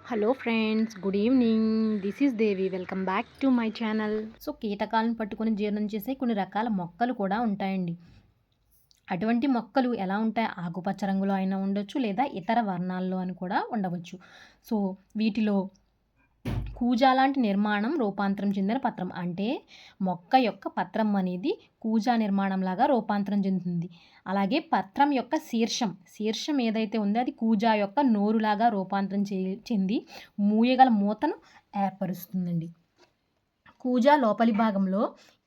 Hello friends, good evening. This is Devi. Welcome back to my channel. So కీటకాలను పట్టుకొని జీర్ణం చేసే కొన్ని రకాల మొక్కలు కూడా ఉంటాయండి. అటువంటి మొక్కలు ఎలా ఉంటాయి? ఆకుపచ్చ రంగులో అయినా ఉండొచ్చు, లేదా ఇతర వర్ణాల్లో అని కూడా ఉండవచ్చు. సో వీటిలో కూజా లాంటి నిర్మాణం రూపాంతరం చెందిన పత్రం, అంటే మొక్క యొక్క పత్రం అనేది కూజా నిర్మాణంలాగా రూపాంతరం చెందుతుంది. అలాగే పత్రం యొక్క శీర్షం ఏదైతే ఉందో అది కూజా యొక్క నోరులాగా రూపాంతరం చెంది మూయగల మూతను ఏర్పరుస్తుందండి. కూజా లోపలి భాగంలో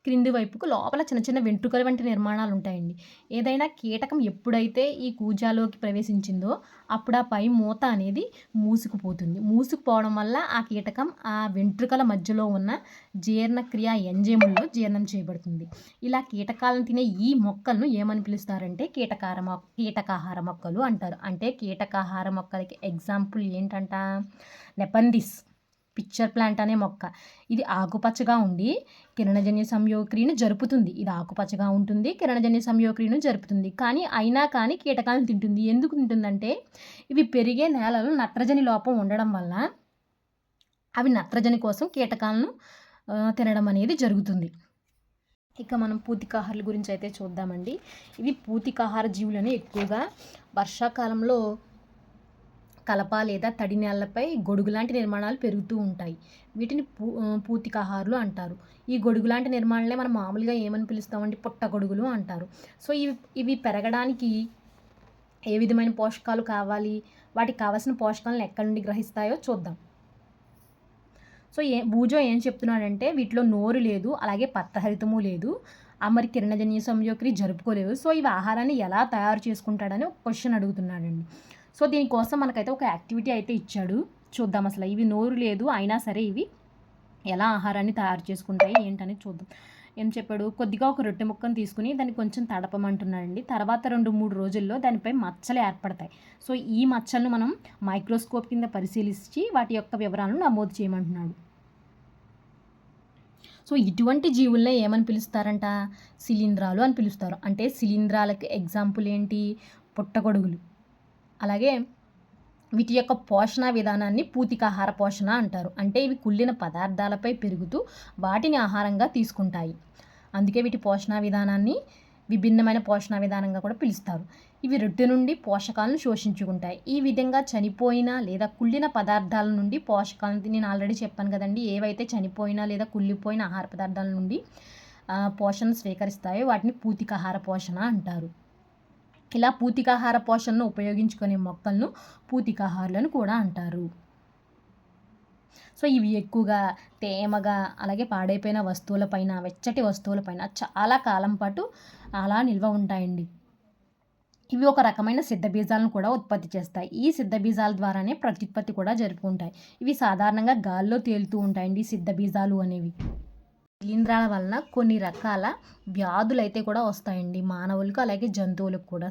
క్రింది వైపుకు లోపల చిన్న చిన్న వెంట్రుకల వంటి నిర్మాణాలు ఉంటాయండి. ఏదైనా కీటకం ఎప్పుడైతే ఈ కూజాలోకి ప్రవేశించిందో అప్పుడు ఆ పై మూత అనేది మూసుకుపోవడం వల్ల ఆ కీటకం ఆ వెంట్రుకల మధ్యలో ఉన్న జీర్ణక్రియ ఎంజైముల్లో జీర్ణం చేయబడుతుంది. ఇలా కీటకాలను తినే ఈ మొక్కలను ఏమని పిలుస్తారంటే కీటకాహార మొక్కలు అంటారు. అంటే కీటకాహార మొక్కలకి ఎగ్జాంపుల్ ఏంటంట? నెపందిస్ పిక్చర్ ప్లాంట్ అనే మొక్క. ఇది ఆకుపచ్చగా ఉండి కిరణజన్య సంయోగక్రియను జరుపుతుంది. ఇది ఆకుపచ్చగా ఉంటుంది, కిరణజన్య సంయోగక్రియను జరుపుతుంది. అయినా కానీ కీటకాలను తింటుంది. ఎందుకు తింటుందంటే ఇవి పెరిగే నేలలో నత్రజని లోపం ఉండడం వల్ల అవి నత్రజని కోసం కీటకాలను తినడం అనేది జరుగుతుంది. ఇక మనం పూతికాహారుల గురించి అయితే చూద్దామండి. ఇవి పూతికాహార జీవులని ఎక్కువగా వర్షాకాలంలో కలప లేదా తడి నేలపై గొడుగు లాంటి నిర్మాణాలు పెరుగుతూ ఉంటాయి. వీటిని పూతికాహారులు అంటారు. ఈ గొడుగు లాంటి నిర్మాణాలే మనం మామూలుగా ఏమని పిలుస్తామంటే పుట్టగొడుగులు అంటారు. సో ఇవి పెరగడానికి ఏ విధమైన పోషకాలు కావాలి, వాటికి కావాల్సిన పోషకాలను ఎక్కడి నుండి గ్రహిస్తాయో చూద్దాం. సో బూజో ఏం చెప్తున్నాడంటే వీటిలో నోరు లేదు, అలాగే పత్రహరితము లేదు, మరి కిరణజన్య సంయోగక్రియ జరుపుకోలేవు. సో ఇవి ఆహారాన్ని ఎలా తయారు చేసుకుంటాడని ఒక క్వశ్చన్ అడుగుతున్నాడండి. సో దీనికోసం మనకైతే ఒక యాక్టివిటీ అయితే ఇచ్చాడు. చూద్దాం అసలు ఇవి నోరు లేదు అయినా సరే ఇవి ఎలా ఆహారాన్ని తయారు చేసుకుంటాయి ఏంటని చూద్దాం. ఏం చెప్పాడు? కొద్దిగా ఒక రొట్టె ముక్కను తీసుకుని దాన్ని కొంచెం తడపమంటున్నాడండి. తర్వాత 2-3 రోజుల్లో దానిపై మచ్చలు ఏర్పడతాయి. సో ఈ మచ్చలను మనం మైక్రోస్కోప్ కింద పరిశీలించి వాటి యొక్క వివరాలను నమోదు చేయమంటున్నాడు. సో ఇటువంటి జీవులనే ఏమని పిలుస్తారంట? శిలీంధ్రాలు అని పిలుస్తారు. అంటే శిలీంధ్రాలకు ఎగ్జాంపుల్ ఏంటి? పుట్టగొడుగులు. అలాగే వీటి యొక్క పోషణ విధానాన్ని పూతికాహార పోషణ అంటారు. అంటే ఇవి కుళ్ళిన పదార్థాలపై పెరుగుతూ వాటిని ఆహారంగా తీసుకుంటాయి. అందుకే వీటి పోషణ విధానాన్ని విభిన్నమైన పోషణ విధానంగా కూడా పిలుస్తారు. ఇవి రొట్టె నుండి పోషకాలను శోషించుకుంటాయి. ఈ విధంగా చనిపోయిన లేదా కుళ్ళిన పదార్థాల నుండి పోషకాలను నేను ఆల్రెడీ చెప్పాను కదండి, ఏవైతే చనిపోయినా లేదా కుళ్ళిపోయిన ఆహార పదార్థాల నుండి పోషణ స్వీకరిస్తాయో వాటిని పూతికాహార పోషణ అంటారు. ఇలా పూతికాహార పోషణను ఉపయోగించుకునే మొక్కలను పూతికాహారులను కూడా అంటారు. సో ఇవి ఎక్కువగా తేమగా అలాగే పాడైపోయిన వస్తువులపైన, వెచ్చటి వస్తువులపైన చాలా కాలం పాటు అలా నిల్వ ఉంటాయండి. ఇవి ఒక రకమైన సిద్ధబీజాలను కూడా ఉత్పత్తి చేస్తాయి. ఈ సిద్ధబీజాల ద్వారానే ప్రత్యుత్పత్తి కూడా జరుపుకుంటాయి. ఇవి సాధారణంగా గాల్లో తేలుతూ ఉంటాయండి సిద్ధబీజాలు అనేవి. శిలీంధ్రాల వలన కొన్ని రకాల వ్యాధులు అయితే కూడా వస్తాయండి మానవులకు అలాగే జంతువులకు కూడా.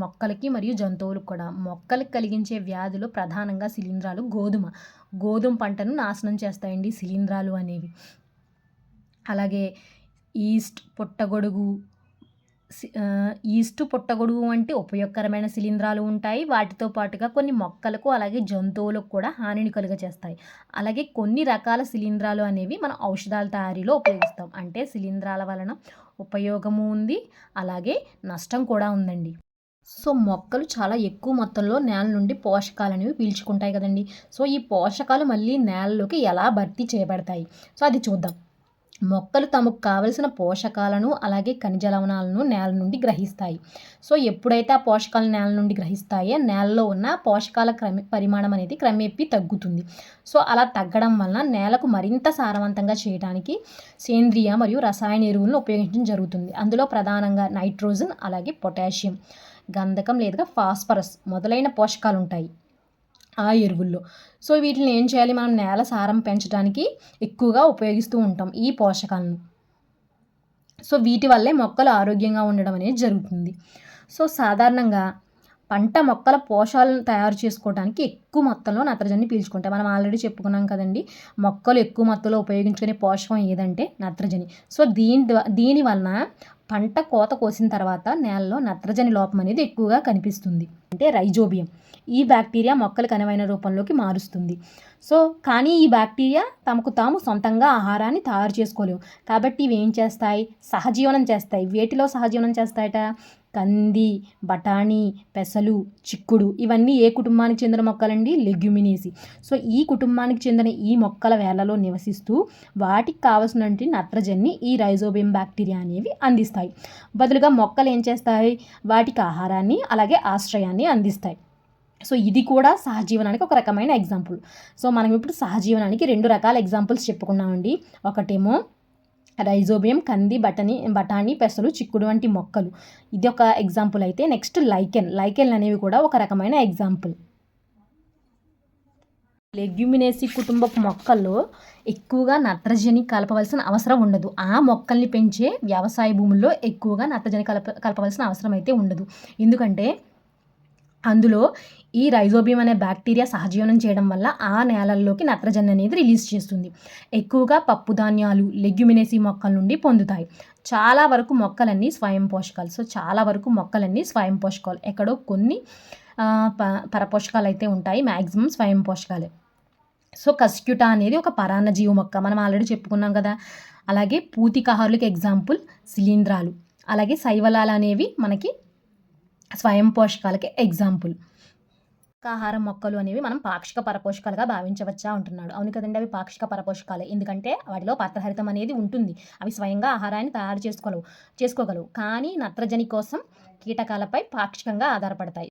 మొక్కలకి మరియు జంతువులకు కూడా. మొక్కలకు కలిగించే వ్యాధులు ప్రధానంగా శిలీంధ్రాలు. గోధుమ పంటను నాశనం చేస్తాయండి శిలీంధ్రాలు అనేవి. అలాగే ఈస్ట్ పుట్టగొడుగు వంటి ఉపయోగకరమైన శిలీంధ్రాలు ఉంటాయి. వాటితో పాటుగా కొన్ని మొక్కలకు అలాగే జంతువులకు కూడా హానిని కలుగజేస్తాయి. అలాగే కొన్ని రకాల శిలీంధ్రాలు అనేవి మనం ఔషధాల తయారీలో ఉపయోగిస్తాం. అంటే శిలీంధ్రాల వలన ఉపయోగము ఉంది, అలాగే నష్టం కూడా ఉందండి. సో మొక్కలు చాలా ఎక్కువ మొత్తంలో నేల నుండి పోషకాలు అనేవి పీల్చుకుంటాయి కదండి. సో ఈ పోషకాలు మళ్ళీ నేలలోకి ఎలా భర్తీ చేయబడతాయి? సో అది చూద్దాం. మొక్కలు తమకు కావలసిన పోషకాలను అలాగే ఖనిజ లవణాలను నేల నుండి గ్రహిస్తాయి. సో ఎప్పుడైతే ఆ పోషకాలు నేల నుండి గ్రహిస్తాయో నేలలో ఉన్న పోషకాల పరిమాణం అనేది క్రమేపీ తగ్గుతుంది. సో అలా తగ్గడం వలన నేలకు మరింత సారవంతంగా చేయడానికి సేంద్రియ మరియు రసాయన ఎరువులను ఉపయోగించడం జరుగుతుంది. అందులో ప్రధానంగా నైట్రోజన్, అలాగే పొటాషియం, గంధకం లేదా ఫాస్ఫరస్ మొదలైన పోషకాలు ఉంటాయి ఆ ఎరువుల్లో. సో వీటిని ఏం చేయాలి? మనం నేల సారం పెంచడానికి ఎక్కువగా ఉపయోగిస్తూ ఉంటాం ఈ పోషకాలను. సో వీటి వల్లే మొక్కలు ఆరోగ్యంగా ఉండడం అనేది జరుగుతుంది. సో సాధారణంగా పంట మొక్కల పోషకాలను తయారు చేసుకోవడానికి ఎక్కువ మొత్తంలో నత్రజని పీల్చుకుంటాయి. మనం ఆల్రెడీ చెప్పుకున్నాం కదండి, మొక్కలు ఎక్కువ మొత్తంలో ఉపయోగించుకునే పోషకం ఏదంటే నత్రజని. సో దీని వలన పంట కోత కోసిన తర్వాత నేలలో నత్రజని లోపం అనేది ఎక్కువగా కనిపిస్తుంది. అంటే రైజోబియం. ఈ బ్యాక్టీరియా మొక్కలకు అనువైన రూపంలోకి మారుస్తుంది. కానీ ఈ బ్యాక్టీరియా తమకు తాము సొంతంగా ఆహారాన్ని తయారు చేసుకోలేవు. కాబట్టి ఇవి ఏం చేస్తాయి? సహజీవనం చేస్తాయి. వేటిలో సహజీవనం చేస్తాయట? కంది, బఠానీ, పెసలు, చిక్కుడు ఇవన్నీ ఏ కుటుంబానికి చెందిన మొక్కలండి? లెగ్యూమినేసి. ఈ కుటుంబానికి చెందిన ఈ మొక్కల వేర్లలో నివసిస్తూ వాటికి కావలసినటువంటి నత్రజనిని ఈ రైజోబియం బ్యాక్టీరియా అనేవి అందిస్తాయి. బదులుగా మొక్కలు ఏం చేస్తాయి? వాటికి ఆహారాన్ని అలాగే ఆశ్రయాన్ని అందిస్తాయి. ఇది కూడా సహజీవనానికి ఒక రకమైన ఎగ్జాంపుల్. మనం ఇప్పుడు సహజీవనానికి 2 రకాల ఎగ్జాంపుల్స్ చెప్పుకున్నామండి. ఒకటేమో రైజోబియం, కంది, బఠానీ, పెసలు, చిక్కుడు వంటి మొక్కలు. ఇది ఒక ఎగ్జాంపుల్ అయితే నెక్స్ట్ లైకెన్ అనేవి కూడా ఒక రకమైన ఎగ్జాంపుల్. లెగ్యూమినేసి కుటుంబపు మొక్కల్లో ఎక్కువగా నత్రజని కలపవలసిన అవసరం ఉండదు. ఆ మొక్కల్ని పెంచే వ్యవసాయ భూముల్లో ఎక్కువగా నత్రజని కలపవలసిన అవసరం అయితే ఉండదు. ఎందుకంటే అందులో ఈ రైజోబియం అనే బ్యాక్టీరియా సహజీవనం చేయడం వల్ల ఆ నేలల్లోకి నత్రజని అనేది రిలీజ్ చేస్తుంది. ఎక్కువగా పప్పు ధాన్యాలు, లెగ్యూమినేసి మొక్కల నుండి పొందుతాయి. చాలా వరకు మొక్కలన్నీ స్వయం పోషకాలు. ఎక్కడో కొన్ని పరపోషకాలు అయితే ఉంటాయి. మ్యాక్సిమం స్వయం పోషకాలే. కస్క్యూటా అనేది ఒక పరాన్నజీవి మొక్క. మనం ఆల్రెడీ చెప్పుకున్నాం కదా. అలాగే పూతికాహారులకు ఎగ్జాంపుల్ శిలీంధ్రాలు. అలాగే శైవలాలు అనేవి మనకి స్వయం పోషకాలకి ఎగ్జాంపుల్. ఆహారం మొక్కలు అనేవి మనం పాక్షిక పరపోషకాలుగా భావించవచ్చా అంటున్నాడు. అవును కదండి, అవి పాక్షిక పరపోషకాలే. ఎందుకంటే వాటిలో పత్రహరితం అనేది ఉంటుంది. అవి స్వయంగా ఆహారాన్ని తయారు చేసుకోగలవు. కానీ నత్రజని కోసం కీటకాలపై పాక్షికంగా ఆధారపడతాయి.